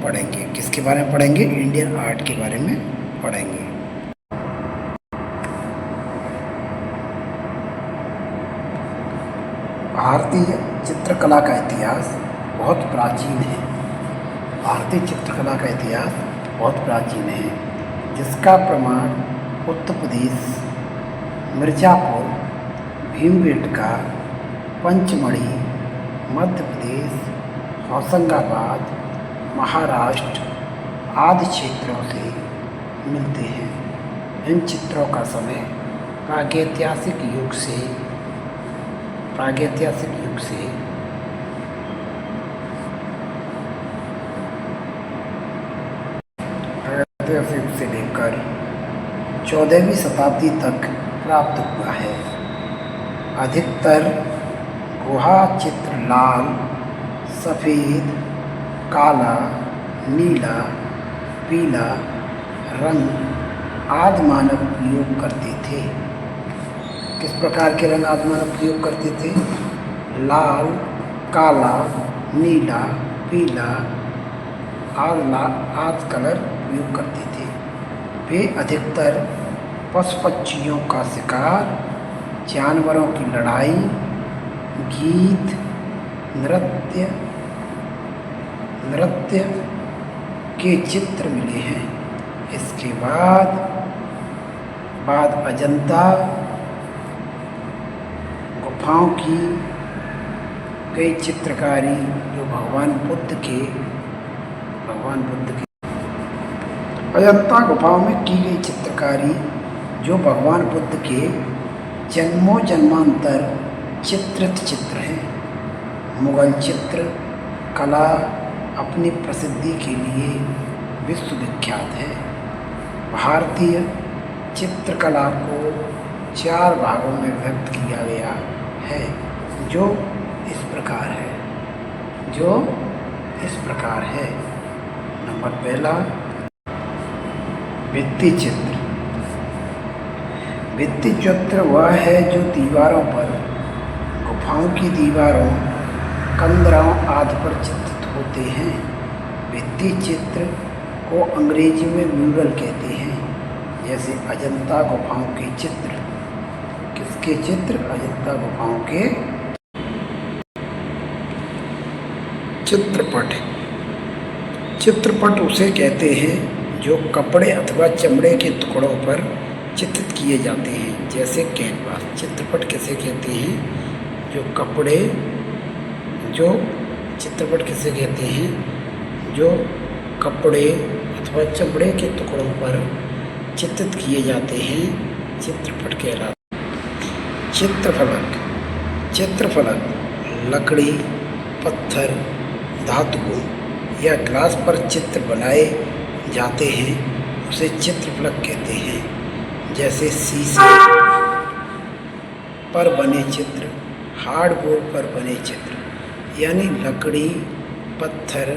पढ़ेंगे। किसके बारे में पढ़ेंगे? इंडियन आर्ट के बारे में पढ़ेंगे। भारतीय चित्रकला का इतिहास बहुत प्राचीन है। भारतीय चित्रकला का इतिहास बहुत प्राचीन है, जिसका प्रमाण उत्तर प्रदेश, मिर्ज़ापुर, भीमबेटका, पंचमढ़ी, मध्य प्रदेश, होशंगाबाद, महाराष्ट्र आदि क्षेत्रों से मिलते हैं। इन चित्रों का समय प्रागैतिहासिक युग से लेकर 14वीं शताब्दी तक प्राप्त हुआ है। अधिकतर गुहा चित्र लाल, सफ़ेद, काला, नीला, पीला रंग आदि मानव प्रयोग करते थे। किस प्रकार के रंग आदि मानव प्रयोग करते थे? लाल, काला, नीला, पीला आदि कलर प्रयोग करते थे। वे अधिकतर पशु पक्षियों का शिकार, जानवरों की लड़ाई, गीत, नृत्य के चित्र मिले हैं। इसके बाद अजंता गुफाओं की कई चित्रकारी जो भगवान बुद्ध के अजंता गुफाओं में की गई चित्रकारी जो भगवान बुद्ध के जन्मों जन्मांतर चित्रित चित्र हैं। मुगल चित्र कला अपनी प्रसिद्धि के लिए विश्वविख्यात है। भारतीय चित्रकला को 4 भागों में व्यक्त किया गया है, जो इस प्रकार है। नंबर पहला, भित्ति चित्र। भित्ति चित्र वह है जो दीवारों पर, गुफाओं की दीवारों, कंदरों आदि पर चित्रित होते हैं। भित्ति चित्र को अंग्रेजी में म्यूरल कहते हैं। जैसे अजंता गुफाओं के चित्र। किसके चित्र? अजंता गुफाओं के चित्रपट उसे कहते हैं जो कपड़े अथवा चमड़े के टुकड़ों पर चित्रित किए जाते हैं, जैसे कैनवास। चित्रपट किसे कहते हैं? चित्रपट किसे कहते हैं? जो कपड़े अथवा चमड़े के टुकड़ों पर चित्रित किए जाते हैं, चित्रपट कहलाते हैं। चित्रफलक लकड़ी, पत्थर, धातु या ग्लास पर चित्र बनाए जाते हैं, उसे चित्रफलक कहते हैं। जैसे शीशे पर बने चित्र, हार्डबोर्ड पर बने चित्र, यानी लकड़ी, पत्थर,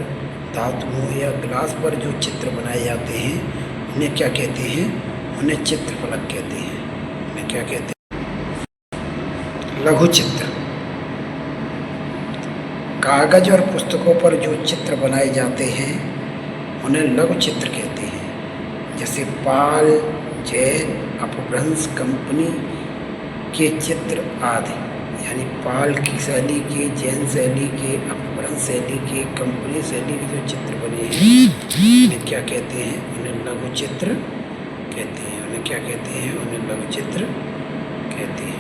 धातुओं या ग्लास पर जो चित्र बनाए जाते हैं, उन्हें क्या कहते हैं? उन्हें चित्रफलक कहते हैं। उन्हें क्या कहते हैं? लघु चित्र। कागज और पुस्तकों पर जो चित्र बनाए जाते हैं, उन्हें लघु चित्र कहते हैं। जैसे पाल, जैन, अपभ्रंश कंपनी के चित्र आदि, यानी पाल की शैली के, जैन शैली के, अपभ्रंश शैली के, कंपनी शैली के जो चित्र बने हैं, उन्हें क्या कहते हैं? उन्हें लघु चित्र कहते हैं। उन्हें क्या कहते हैं? उन्हें लघु चित्र कहते हैं।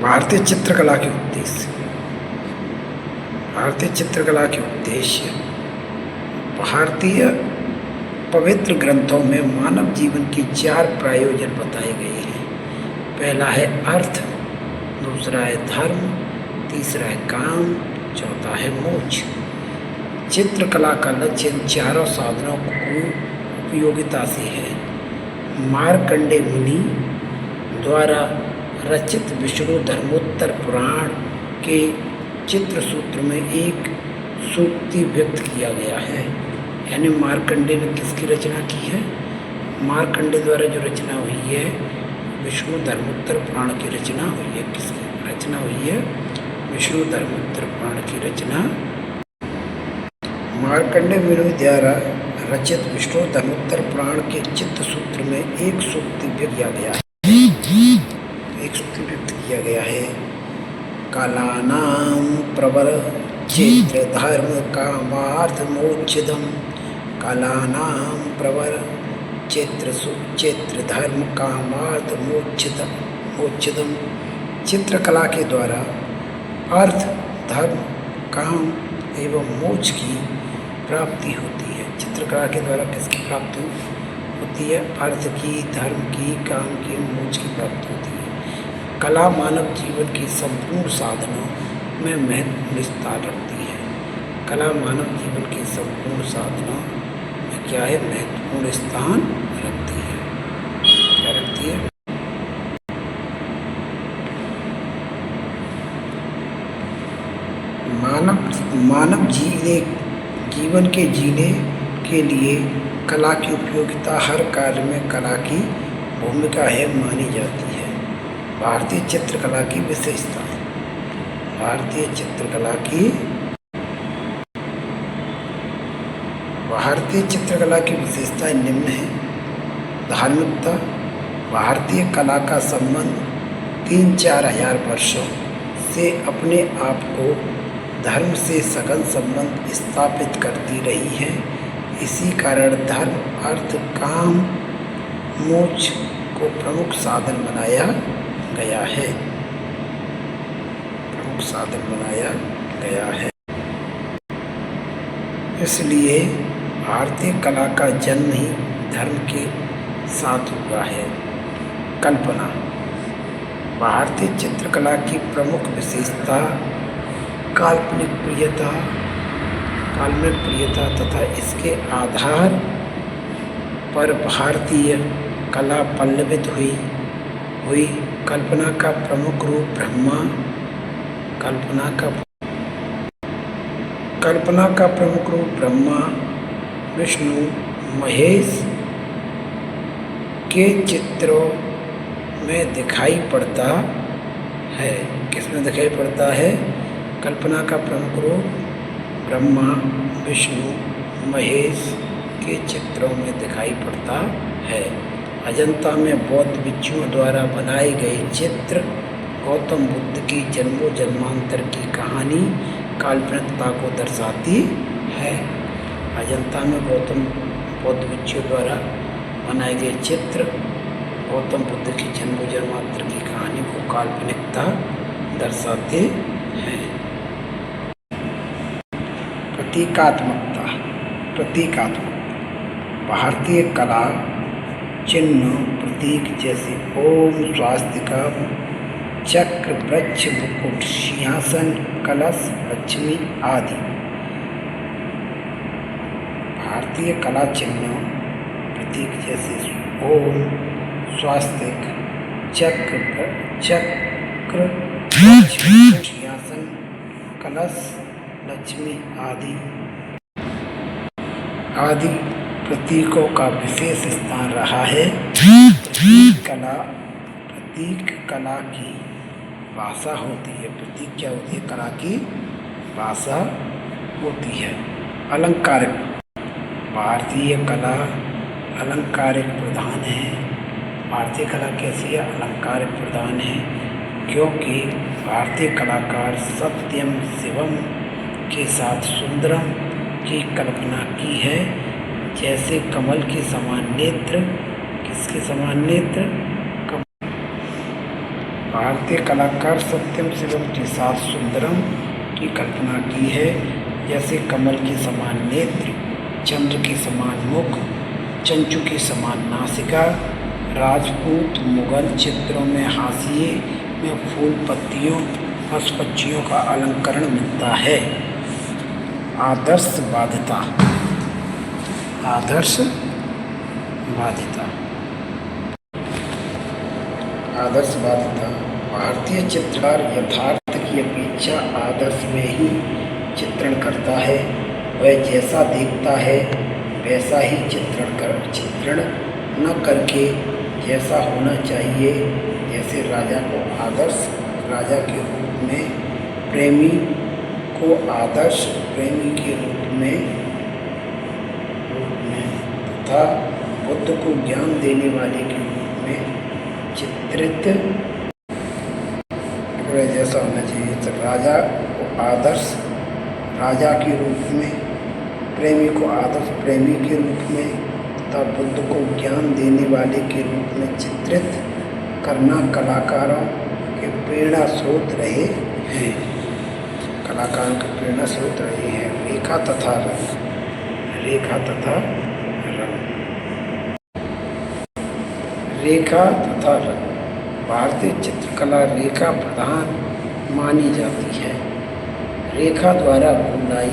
भारतीय चित्रकला के उद्देश्य। भारतीय पवित्र ग्रंथों में मानव जीवन के 4 प्रयोजन बताए गए हैं। पहला है अर्थ, दूसरा है धर्म, तीसरा है काम, चौथा है मोक्ष। चित्रकला का लक्ष्य इन चारों साधनों की उपयोगिता से है। मार्कंडेय मुनि द्वारा रचित विष्णु धर्मोत्तर पुराण के चित्र सूत्र में एक सूक्ति व्यक्त किया गया है। यानी मार्कंडेय ने किसकी रचना की है? मार्कंडेय द्वारा जो रचना हुई है विष्णु धर्मोत्तर पुराण की रचना हुई है। किसकी रचना हुई है? विष्णु धर्मोत्तर पुराण की रचना मार्कंडेय मुनि द्वारा रचित विष्णु धर्मोत्तर पुराण के चित्त सूत्र में एक सूक्ति व्यक्त किया गया है। एक सूक्ति व्यक्त किया गया है। कालानां प्रवर चैत्र धर्म कामार्थ मोक्षदम। कालानां प्रवर चैत्र धर्म कामार्थ मोक्षदम। चित्रकला के द्वारा अर्थ, धर्म, काम एवं मोक्ष की प्राप्ति होती है। चित्रकला के द्वारा किसकी प्राप्ति होती है? अर्थ की, धर्म की, काम की, मोक्ष की प्राप्ति होती है। कला मानव जीवन की संपूर्ण साधनों में महत्वपूर्ण स्थान रखती है। कला मानव जीवन की संपूर्ण साधनों में क्या है? महत्वपूर्ण स्थान रखती है। क्या रखती है? मानव जीवन के जीने के लिए कला की उपयोगिता हर कार्य में कला की भूमिका है मानी जाती है। भारतीय चित्रकला की विशेषताएं। भारतीय चित्रकला की विशेषताएं निम्न हैं। धार्मिकता। भारतीय कला का संबंध 3-4 हजार वर्षों से अपने आप को धर्म से सघन संबंध स्थापित करती रही है। इसी कारण धर्म, अर्थ, काम, मोक्ष को प्रमुख साधन बनाया गया है। इसलिए भारतीय कला का जन्म ही धर्म के साथ हुआ है। कल्पना। भारतीय चित्रकला की प्रमुख विशेषता काल्पनिक प्रियता तथा इसके आधार पर भारतीय कला पल्लवित हुई। कल्पना का प्रमुख रूप ब्रह्मा। कल्पना का प्रमुख रूप ब्रह्मा, विष्णु, महेश के चित्रों में दिखाई पड़ता है। किसमें दिखाई पड़ता है? कल्पना का प्रमुख रूप ब्रह्मा, विष्णु, महेश के चित्रों में दिखाई पड़ता है। अजंता में बौद्ध भिक्षुओं द्वारा बनाए गए चित्र गौतम बुद्ध की जन्मों जन्मांतर की कहानी काल्पनिकता को दर्शाती है। अजंता में बौद्ध भिक्षुओं द्वारा बनाए गए चित्र गौतम बुद्ध की जन्मों जन्मांतर की कहानी को काल्पनिकता दर्शाते हैं। प्रतीकात्मकता। भारतीय कला चिन्ह, प्रतीक जैसे ओम, स्वास्तिका, चक्र, वृक्ष, मुकुट, सिंहासन, कलश, लक्ष्मी आदि भारतीय कला चिन्ह, प्रतीक जैसे ओम, स्वास्तिक, चक्र, सिंहासन, कलश, लक्ष्मी आदि प्रतीकों का विशेष स्थान रहा है। प्रतीक कला की भाषा होती है। प्रतीक क्या होती है? कला की भाषा होती है। अलंकारिक। भारतीय कला अलंकारिक प्रधान है। भारतीय कला कैसी है? अलंकारिक प्रधान है, क्योंकि भारतीय कलाकार सत्यम शिवम के साथ सुंदरम की कल्पना की है, जैसे कमल के समान नेत्र। किसके समान नेत्र? भारतीय कलाकार सत्यम शिवम के साथ सुंदरम की कल्पना की है, जैसे कमल के समान नेत्र, चंद्र के समान मुख, चंचू के समान नासिका। राजपूत मुगल चित्रों में हाशिए में फूल, पत्तियों, पशु पक्षियों का अलंकरण मिलता है। आदर्शवादिता। भारतीय चित्रकार यथार्थ की इच्छा आदर्श में ही चित्रण करता है। वह जैसा देखता है वैसा ही चित्रण न करके जैसा होना चाहिए, जैसे राजा को आदर्श राजा के रूप में, प्रेमी को आदर्श प्रेमी के रूप में तथा बुद्ध को ज्ञान देने वाले के रूप में चित्रित जैसा होना चाहिए। तो राजा को आदर्श राजा के रूप में, प्रेमी को आदर्श प्रेमी के रूप में तथा बुद्ध को ज्ञान देने वाले के रूप में चित्रित करना कलाकारों के प्रेरणा स्रोत रहे हैं। कलाकारों के प्रेरणा स्रोत रहे हैं। रेखा तथा रंग रेखा तथा रंग भारतीय चित्रकला रेखा प्रधान मानी जाती है। रेखा द्वारा बुनाई,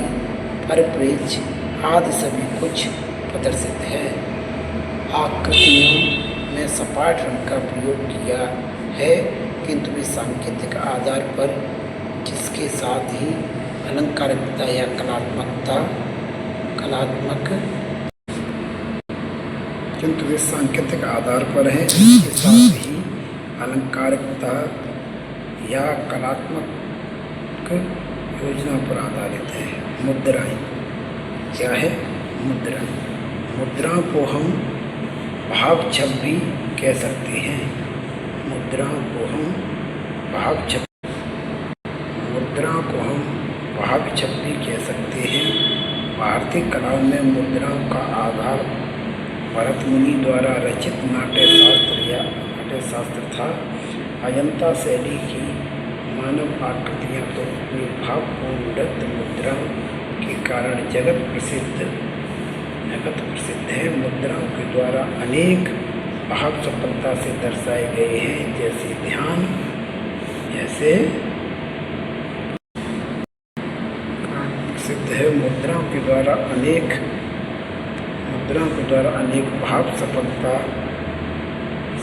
परिप्रेक्ष्य आदि सभी कुछ प्रदर्शित है। आकृतियों में सपाट रंग का प्रयोग किया है, किंतु वे सांकेतिक आधार पर, जिसके साथ ही अलंकारिकता या किंतु वे सांकेतिक आधार पर है, इसके साथ ही अलंकारिकता या कलात्मक योजना पर आधारित है। मुद्राएं क्या है? मुद्राओं को हम भाव छप भी कह सकते हैं। मुद्राओं को हम भाव छप भी कह सकते हैं। भारतीय कलाओं में मुद्राओं का आधार भरत मुनि द्वारा रचित नाट्यशास्त्र था। अजंता शैली की मानव आकृतियाँ तो अपनी भावपूर्ण नृत्य मुद्राओं के कारण जगत प्रसिद्ध है। मुद्राओं के द्वारा अनेक भाव सफलता से दर्शाए गए हैं, जैसे ध्यान, प्रसिद्ध है। मुद्राओं के द्वारा अनेक भाव सफलता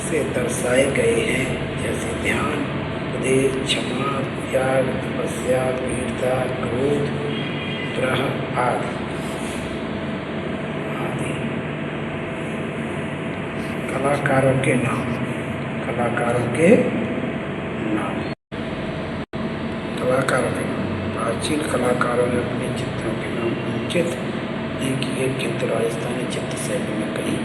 से दर्शाए गए हैं, जैसे ध्यान, उपदेश, क्षमा, त्याग, तपस्या, वीरता, क्रोध, द्रोह आदि। कलाकारों के नाम प्राचीन कलाकारों ने अपने चित्रों के नाम अंकित नहीं किए, किंतु राजस्थानी चित्र शैली में कहीं